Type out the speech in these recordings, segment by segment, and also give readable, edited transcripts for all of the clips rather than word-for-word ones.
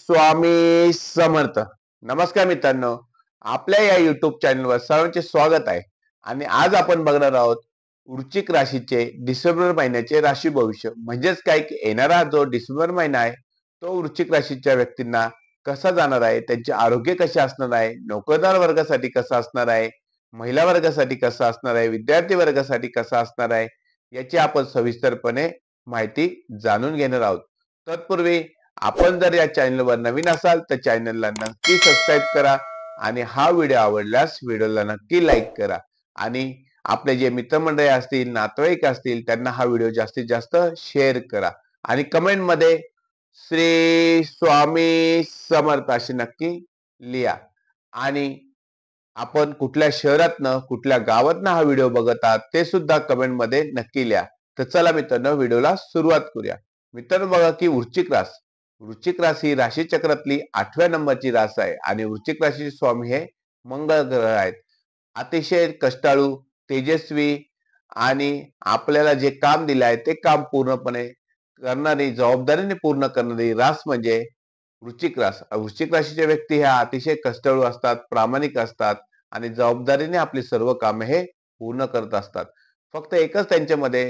स्वामी समर्थ. नमस्कार मित्रांनो, आपल्या या युट्यूब चॅनलवर सर्वांचे स्वागत आहे. आणि आज आपण बघणार आहोत वृश्चिक राशीचे डिसेंबर महिन्याचे राशी भविष्य. म्हणजेच काय की येणारा जो डिसेंबर महिना आहे तो वृश्चिक राशीच्या व्यक्तींना कसा जाणार आहे, त्यांचे आरोग्य कसे असणार आहे, नोकरदार वर्गासाठी कसा असणार आहे, महिला वर्गासाठी कसा असणार आहे, विद्यार्थी वर्गासाठी कसा असणार आहे, याची आपण सविस्तरपणे माहिती जाणून घेणार आहोत. तत्पूर्वी आपण जर या चॅनलवर नवीन असाल तर चॅनलला नक्की सबस्क्राईब करा आणि हा व्हिडिओ आवडल्यास व्हिडिओला नक्की लाईक करा आणि आपले जे मित्रमंडळी असतील, नातेवाईक असतील, त्यांना हा व्हिडिओ जास्तीत जास्त शेअर करा आणि कमेंट मध्ये श्री स्वामी समर्थ अशी नक्की लिहा. आणि आपण कुठल्या शहरातनं कुठल्या गावातनं हा व्हिडिओ बघत आहात ते सुद्धा कमेंट मध्ये नक्की लिहा. तर चला मित्रांनो, व्हिडिओला सुरुवात करूया. मित्रांनो, बघा की वृश्चिक राशी ही राशी चक्रातली 8व्या नंबरची रास आहे आणि वृश्चिक राशीचे स्वामी हे मंगळ ग्रह आहेत. अतिशय कष्टाळू, तेजस्वी आणि आपल्याला जे काम दिले आहे ते काम पूर्णपणे करणारी, जबाबदारीने पूर्ण करणारी रास म्हणजे वृश्चिक रास. वृश्चिक राशीचे व्यक्ती ह्या अतिशय कष्टाळू असतात, प्रामाणिक असतात आणि जबाबदारीने आपली सर्व कामे हे पूर्ण करत असतात. फक्त एकच त्यांच्यामध्ये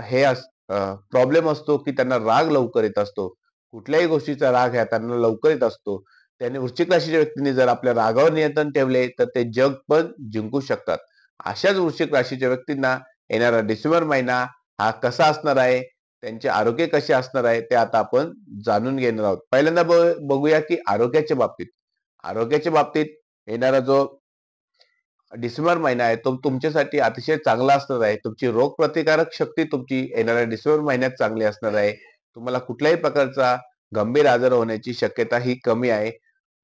हे प्रॉब्लेम असतो की त्यांना राग लवकर येत असतो. कुठल्याही गोष्टीचा राग ह्या त्यांना लवकर येत असतो. त्यांनी वृश्चिक राशीच्या व्यक्तींनी जर आपल्या रागावर नियंत्रण ठेवले तर ते जग पण जिंकू शकतात. अशाच वृश्चिक राशीच्या व्यक्तींना येणारा डिसेंबर महिना हा कसा असणार आहे, त्यांचे आरोग्य कसे असणार आहे, ते आता आपण जाणून घेणार आहोत. पहिल्यांदा बघूया की आरोग्याच्या बाबतीत येणारा जो डिसेंबर महिना आहे तो तुमच्यासाठी अतिशय चांगला असणार आहे. तुमची रोगप्रतिकारक शक्ती तुमची येणाऱ्या डिसेंबर महिन्यात चांगली असणार आहे. तुम्हाला कुठल्याही प्रकारचा गंभीर आजार होण्याची शक्यता ही कमी आहे.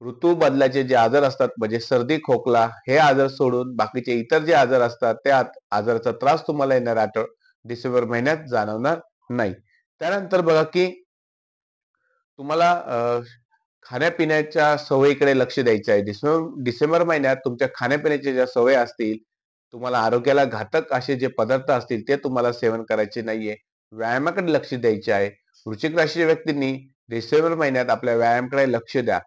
ऋतू बदलाचे जे आजार असतात म्हणजे सर्दी, खोकला हे आजार सोडून बाकीचे इतर जे आजार असतात त्या आजाराचा त्रास तुम्हाला येणाऱ्या डिसेंबर महिन्यात जाणवणार नाही. त्यानंतर बघा की तुम्हाला खाण्यापिण्याच्या सवयीकडे लक्ष द्यायचं आहे. डिसेंबर महिन्यात तुमच्या खाण्यापिण्याच्या ज्या सवयी असतील, तुम्हाला आरोग्याला घातक असे जे पदार्थ असतील ते तुम्हाला सेवन करायचे नाहीये. व्यायामाकडे लक्ष द्यायचे आहे. वृश्चिक राशीच्या व्यक्तींनी डिसेंबर महिन्यात आपल्या व्यायामाकडे लक्ष द्या.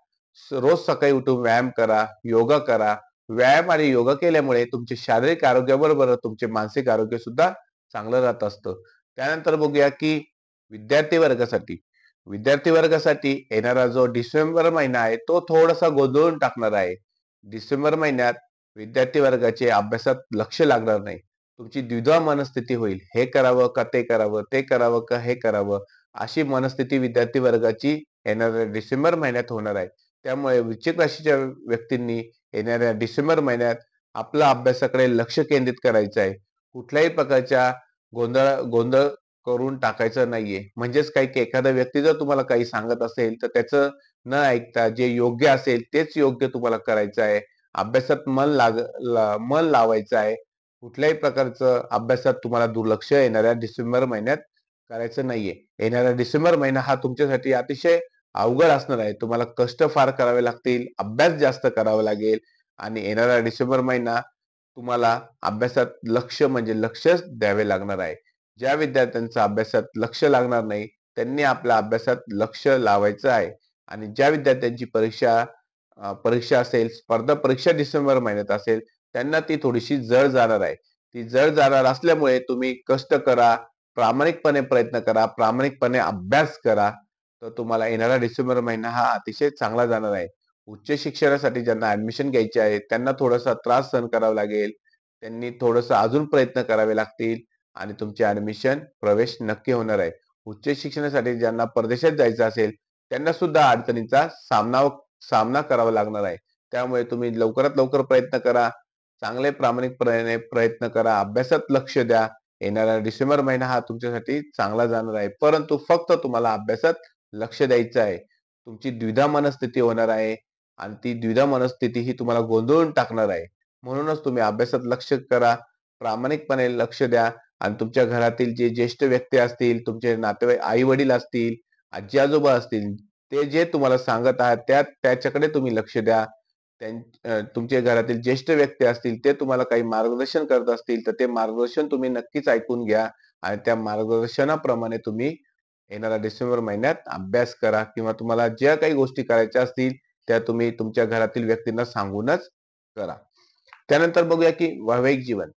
रोज सकाळी उठून व्यायाम करा, योगा करा. व्यायाम आणि योगा केल्यामुळे तुमचे शारीरिक आरोग्याबरोबर तुमचे मानसिक आरोग्य सुद्धा चांगलं राहत असतं. त्यानंतर बघूया की विद्यार्थी वर्गासाठी विद्यार्थी वर्गासाठी येणारा जो डिसेंबर महिना आहे तो थोडासा गोंधळून टाकणार आहे. डिसेंबर महिन्यात विद्यार्थी वर्गाचे अभ्यासात लक्ष लागणार नाही. तुमची द्विधा मनस्थिती होईल. हे करावं का ते करावं, ते करावं का हे करावं, अशी मनस्थिती विद्यार्थी वर्गाची येणाऱ्या डिसेंबर महिन्यात होणार आहे. त्यामुळे वृश्चिक राशीच्या व्यक्तींनी येणाऱ्या डिसेंबर महिन्यात आपल्या अभ्यासाकडे लक्ष केंद्रित करायचं आहे. कुठल्याही प्रकारच्या गोंधळ गोंधळ करून टाकायचं नाहीये. म्हणजेच काय की एखादा व्यक्ती जर तुम्हाला काही सांगत असेल तर त्याचं न ऐकता जे योग्य असेल तेच योग्य तुम्हाला करायचं आहे. अभ्यासात मन लावायचं आहे. कुठल्याही प्रकारचं अभ्यासात तुम्हाला दुर्लक्ष येणाऱ्या डिसेंबर महिन्यात करायचं नाहीये. येणारा डिसेंबर महिना हा तुमच्यासाठी अतिशय अवघड असणार आहे. तुम्हाला कष्ट फार करावे लागतील, अभ्यास जास्त करावा लागेल आणि येणारा डिसेंबर महिना तुम्हाला अभ्यासात लक्ष म्हणजे लक्षच द्यावे लागणार आहे. ज्या विद्यार्थ्यांचं अभ्यासात लक्ष लागणार नाही त्यांनी आपल्या अभ्यासात लक्ष लावायचं आहे. आणि ज्या विद्यार्थ्यांची परीक्षा असेल, स्पर्धा परीक्षा डिसेंबर महिन्यात असेल, त्यांना ती थोडीशी जड जाणार आहे. ती जड जाणार असल्यामुळे तुम्ही कष्ट करा, प्रामाणिकपणे प्रयत्न करा, प्रामाणिकपणे अभ्यास करा, तर तुम्हाला येणारा डिसेंबर महिना हा अतिशय चांगला जाणार आहे. उच्च शिक्षणासाठी ज्यांना ऍडमिशन घ्यायचे आहे त्यांना थोडासा त्रास सहन करावा लागेल. त्यांनी थोडंसं अजून प्रयत्न करावे लागतील आणि तुमचे ऍडमिशन प्रवेश नक्की होणार आहे. उच्च शिक्षणासाठी ज्यांना परदेशात जायचं असेल त्यांना सुद्धा अडचणीचा सामना करावा लागणार आहे. त्यामुळे तुम्ही लवकरात लवकर प्रयत्न करा. चांगले प्रामाणिकपणे प्रयत्न करा. अभ्यासात लक्ष द्या. येणारा डिसेंबर महिना हा तुमच्यासाठी चांगला जाणार आहे. परंतु फक्त तुम्हाला अभ्यासात लक्ष द्यायचं आहे. तुमची द्विधा मनस्थिती होणार आहे आणि ती द्विधा मनस्थिती ही तुम्हाला गोंधळून टाकणार आहे. म्हणूनच तुम्ही अभ्यासात लक्ष करा. प्रामाणिकपणे लक्ष द्या आणि तुमच्या घरातील जे ज्येष्ठ व्यक्ती असतील, तुमचे नातेवाईक, आई-वडील असतील, आजी-आजोबा असतील, ते जे तुम्हाला सांगत आहेत त्याच्याकडे तुम्ही लक्ष द्या. तुमच्या घरातील ज्येष्ठ व्यक्ती असतील ते तुम्हाला काही मार्गदर्शन करत असतील तर ते मार्गदर्शन तुम्ही नक्कीच ऐकून घ्या आणि त्या मार्गदर्शनाप्रमाणे तुम्ही येणाऱ्या डिसेंबर महिन्यात अभ्यास करा किंवा तुम्हाला ज्या काही गोष्टी करायच्या असतील त्या तुम्ही तुमच्या घरातील व्यक्तींना सांगूनच करा. त्यानंतर बघूया की वैवाहिक जीवन.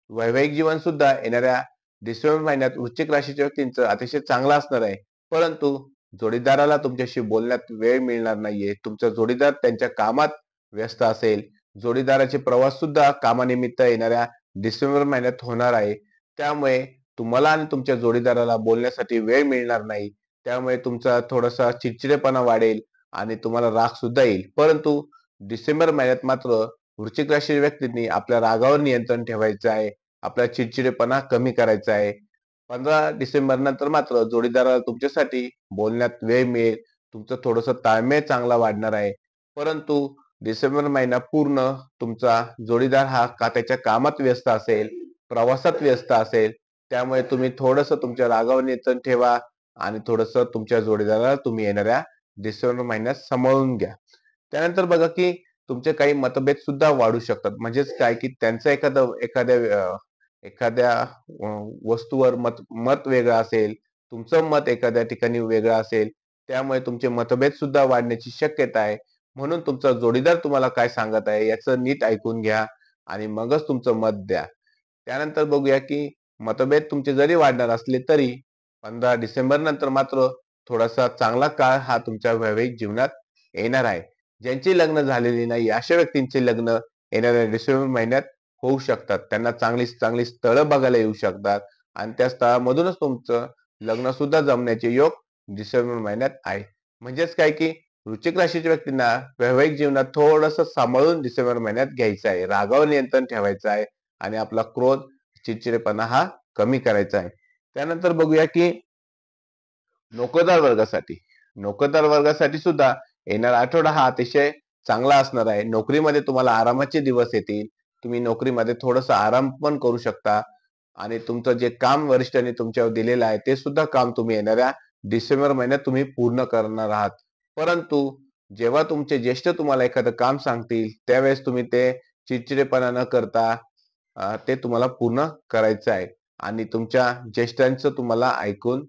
वैवाहिक जीवन सुद्धा येणाऱ्या डिसेंबर महिन्यात वृश्चिक राशीच्या व्यक्तींचं अतिशय चांगलं असणार आहे. परंतु जोडीदाराला तुमच्याशी बोलण्यात वेळ मिळणार नाहीये. तुमचा जोडीदार त्यांच्या कामात व्यस्त असेल. जोडीदाराचे प्रवास सुद्धा कामानिमित्त येणाऱ्या डिसेंबर महिन्यात होणार आहे. त्यामुळे तुम्हाला आणि तुमच्या जोडीदाराला बोलण्यासाठी वेळ मिळणार नाही. त्यामुळे तुमचा थोडासा चिडचिडेपणा वाढेल आणि तुम्हाला राग सुद्धा येईल. परंतु डिसेंबर महिन्यात मात्र वृश्चिक राशी व्यक्तींनी आपल्या रागावर नियंत्रण ठेवायचं आहे. आपला चिडचिडेपणा कमी करायचा आहे. 15 डिसेंबर नंतर मात्र जोडीदाराला तुमच्यासाठी बोलण्यात वेळ मिळेल. तुमचं थोडंसं ताळमेळ चांगला वाढणार आहे. परंतु डिसेंबर महिना पूर्ण तुमचा जोडीदार हा त्याच्या कामात व्यस्त असेल, प्रवासात व्यस्त असेल. त्यामुळे तुम्ही थोडंसं तुमच्या रागावर नियंत्रण ठेवा आणि थोडंसं तुमच्या जोडीदाराला तुम्ही येणाऱ्या डिसेंबर महिन्यात सांभाळून घ्या. त्यानंतर बघा की तुमचे काही मतभेद सुद्धा वाढू शकतात. म्हणजेच काय की त्यांचं एखाद्या वस्तूवर मत मत वेगळं असेल, तुमचं मत एखाद्या ठिकाणी वेगळं असेल. त्यामुळे तुमचे मतभेद सुद्धा वाढण्याची शक्यता आहे. म्हणून तुमचा जोडीदार तुम्हाला काय सांगत आहे याचं नीट ऐकून घ्या आणि मगच तुमचं मत द्या. त्यानंतर बघूया की मतभेद तुमचे जरी वाढणार असले तरी 15 डिसेंबर नंतर मात्र थोडासा चांगला काळ हा तुमच्या वैवाहिक जीवनात येणार आहे. ज्यांची लग्न झालेली नाही अशा व्यक्तींचे लग्न येणाऱ्या डिसेंबर महिन्यात होऊ शकतात. त्यांना चांगली चांगली स्थळं बघायला येऊ शकतात आणि त्या स्थळामधूनच तुमचं लग्न सुद्धा जमण्याचे योग डिसेंबर महिन्यात आहे. म्हणजेच काय की वृश्चिक राशीच्या व्यक्तींना वैवाहिक जीवनात थोडंसं सांभाळून डिसेंबर महिन्यात घ्यायचं आहे. रागावर नियंत्रण ठेवायचं आहे आणि आपला क्रोध, चिडचिडेपणा हा कमी करायचा आहे. त्यानंतर बघूया की नोकरदार वर्गासाठी. नोकरदार वर्गासाठी सुद्धा येणारा आठवडा हा अतिशय चांगला असणार आहे. नोकरीमध्ये तुम्हाला आरामाचे दिवस येतील. तुम्ही नोकरीमध्ये थोडासा आराम पण करू शकता आणि तुमचं जे काम वरिष्ठांनी तुमच्यावर दिलेलं आहे ते सुद्धा काम तुम्ही येणाऱ्या डिसेंबर महिन्यात तुम्ही पूर्ण करणार आहात. परंतु जेव्हा तुमचे ज्येष्ठ तुम्हाला एखादं काम सांगतील त्यावेळेस तुम्ही ते चिडचिडेपणा न करता ते तुम्हाला पूर्ण करायचं आहे आणि तुमच्या ज्येष्ठांचं तुम्हाला ऐकून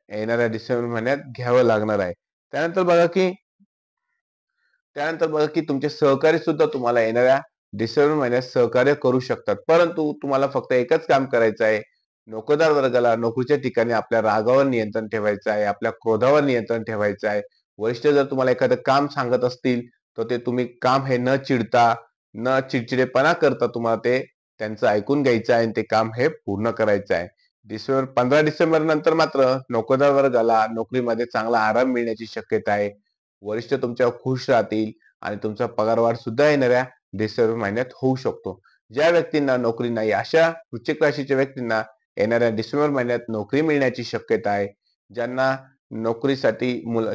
येणाऱ्या डिसेंबर महिन्यात घ्यावं लागणार आहे. त्यानंतर बघा की त्यानंतर बघा की तुमचे सहकारी सुद्धा तुम्हाला येणाऱ्या डिसेंबर महिन्यात सहकार्य करू शकतात. परंतु तुम्हाला फक्त एकच काम करायचं आहे. नोकरदार वर्गाला नोकरीच्या ठिकाणी आपल्या रागावर नियंत्रण ठेवायचं आहे. आपल्या क्रोधावर नियंत्रण ठेवायचं आहे. वरिष्ठ जर तुम्हाला एखादं काम सांगत असतील, तर ते तुम्ही काम हे न चिडता, न चिडचिडेपणा करता तुम्हाला ते त्यांचं ऐकून घ्यायचं आहे आणि ते काम हे पूर्ण करायचं आहे. 15 डिसेंबर नंतर मात्र नोकरदार वर्गाला नोकरीमध्ये चांगला आराम मिळण्याची शक्यता आहे. वरिष्ठ तुमच्यावर खुश राहतील आणि तुमचा पगारवाढ सुद्धा येणाऱ्या डिसेंबर महिन्यात होऊ शकतो. ज्या व्यक्तींना नोकरी नाही अशा वृश्चिक राशीच्या व्यक्तींना येणाऱ्या डिसेंबर महिन्यात नोकरी मिळण्याची शक्यता आहे. ज्यांना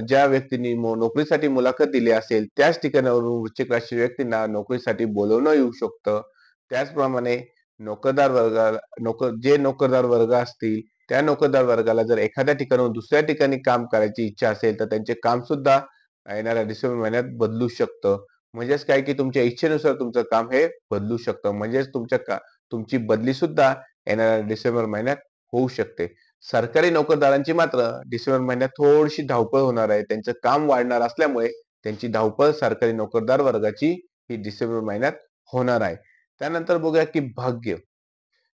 ज्या व्यक्तींनी नोकरीसाठी मुलाखत दिली असेल त्याच ठिकाणावरून वृश्चिक राशी व्यक्तींना नोकरीसाठी बोलवणं येऊ शकतं. त्याचप्रमाणे जे नोकरदार वर्ग असतील त्या नोकरदार वर्गाला जर एखाद्या ठिकाणाहून दुसऱ्या ठिकाणी काम करायची इच्छा असेल तर त्यांचे काम सुद्धा येणाऱ्या डिसेंबर महिन्यात बदलू शकतं. म्हणजेच काय की तुमच्या इच्छेनुसार तुमचं काम हे बदलू शकतं. म्हणजेच तुमची बदली सुद्धा येणाऱ्या डिसेंबर महिन्यात होऊ शकते. सरकारी नोकरदारांची मात्र डिसेंबर महिन्यात थोडीशी धावपळ होणार आहे. त्यांचं काम वाढणार असल्यामुळे त्यांची धावपळ सरकारी नोकरदार वर्गाची ही डिसेंबर महिन्यात होणार आहे. त्यानंतर बघूया की भाग्य.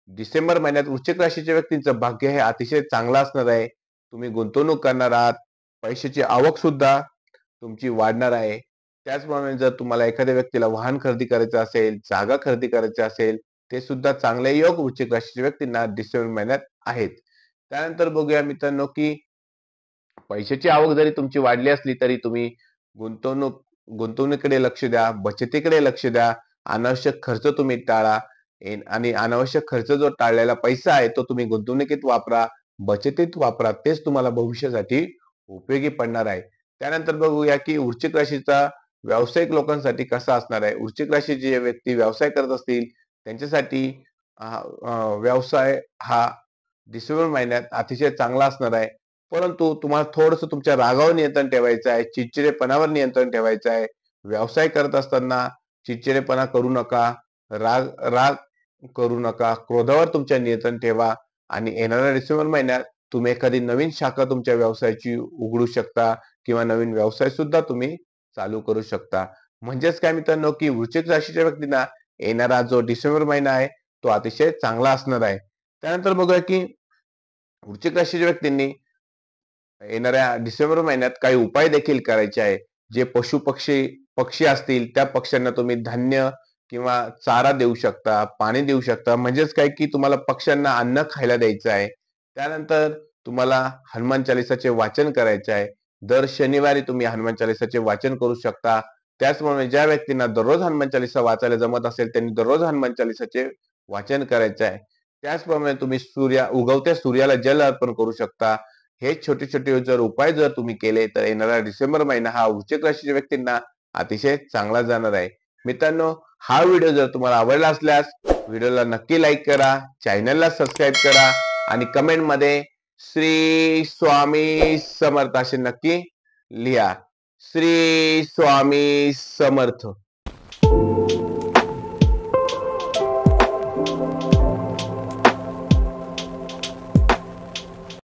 डिसेंबर महिन्यात वृश्चिक राशीच्या व्यक्तींचं भाग्य हे अतिशय चांगलं असणार आहे. तुम्ही गुंतवणूक करणार आहात. पैशाची आवक सुद्धा तुमची वाढणार आहे. त्याचप्रमाणे जर तुम्हाला एखाद्या व्यक्तीला वाहन खरेदी करायचं असेल, जागा खरेदी करायची असेल, ते सुद्धा चांगले योग वृश्चिक राशीच्या व्यक्तींना डिसेंबर महिन्यात आहेत. त्यानंतर बघूया मित्रांनो की पैशाची आवक जरी तुमची वाढली असली तरी तुम्ही गुंतवणूक गुंतवणुकीकडे लक्ष द्या, बचतीकडे लक्ष द्या. अनावश्यक खर्च तुम्ही टाळा आणि अनावश्यक खर्च जो टाळलेला पैसा आहे तो तुम्ही गुंतवणुकीत वापरा, बचतीत वापरा. तेच तुम्हाला भविष्यासाठी उपयोगी पडणार आहे. त्यानंतर बघूया की वृश्चिक राशीचा व्यावसायिक लोकांसाठी कसा असणार आहे. वृश्चिक राशीचे जे व्यक्ती व्यवसाय करत असतील त्यांच्यासाठी व्यवसाय हा डिसेंबर महिन्यात अतिशय चांगला असणार आहे. परंतु तुम्हाला थोडंसं तुमच्या रागावर नियंत्रण ठेवायचं आहे, चिडचिडेपणावर नियंत्रण ठेवायचं आहे. व्यवसाय करत असताना चिडचिडेपणा करू नका, राग राग करू नका, क्रोधावर तुमच्या नियंत्रण ठेवा आणि येणाऱ्या डिसेंबर महिन्यात तुम्ही एखादी नवीन शाखा तुमच्या व्यवसायाची उघडू शकता किंवा नवीन व्यवसाय सुद्धा तुम्ही चालू करू शकता. म्हणजेच काय मित्रांनो, की वृश्चिक राशीच्या व्यक्तींना येणारा जो डिसेंबर महिना आहे तो अतिशय चांगला असणार आहे. त्यानंतर बघूया की वृश्चिक राशीच्या व्यक्तींनी येणाऱ्या डिसेंबर महिन्यात काही उपाय देखील करायचे आहे. जे पक्षी असतील त्या पक्ष्यांना तुम्ही धान्य किंवा चारा देऊ शकता, पाणी देऊ शकता. म्हणजेच काय की तुम्हाला पक्ष्यांना अन्न खायला द्यायचं आहे. त्यानंतर तुम्हाला हनुमान चालीसाचे वाचन करायचे आहे. दर शनिवारी तुम्ही हनुमान चालीसाचे वाचन करू शकता. त्याचप्रमाणे ज्या व्यक्तींना दररोज हनुमान चालीसा वाचायला जमत असेल त्यांनी दररोज हनुमान चालीसाचे वाचन करायचे आहे. त्याचप्रमाणे तुम्ही उगवत्या सूर्याला जल अर्पण करू शकता. हे छोटे छोटे जर उपाय जर तुम्ही केले तर येणारा डिसेंबर महिना हा वृश्चिक राशीच्या व्यक्तींना अतिशय चांगला जाणार आहे. मित्रांनो, हा व्हिडिओ जर तुम्हाला आवडला असल्यास व्हिडिओला नक्की लाईक करा, चॅनलला सबस्क्राईब करा आणि कमेंट मध्ये श्री स्वामी समर्थ असे नक्की लिहा. श्री स्वामी समर्थ.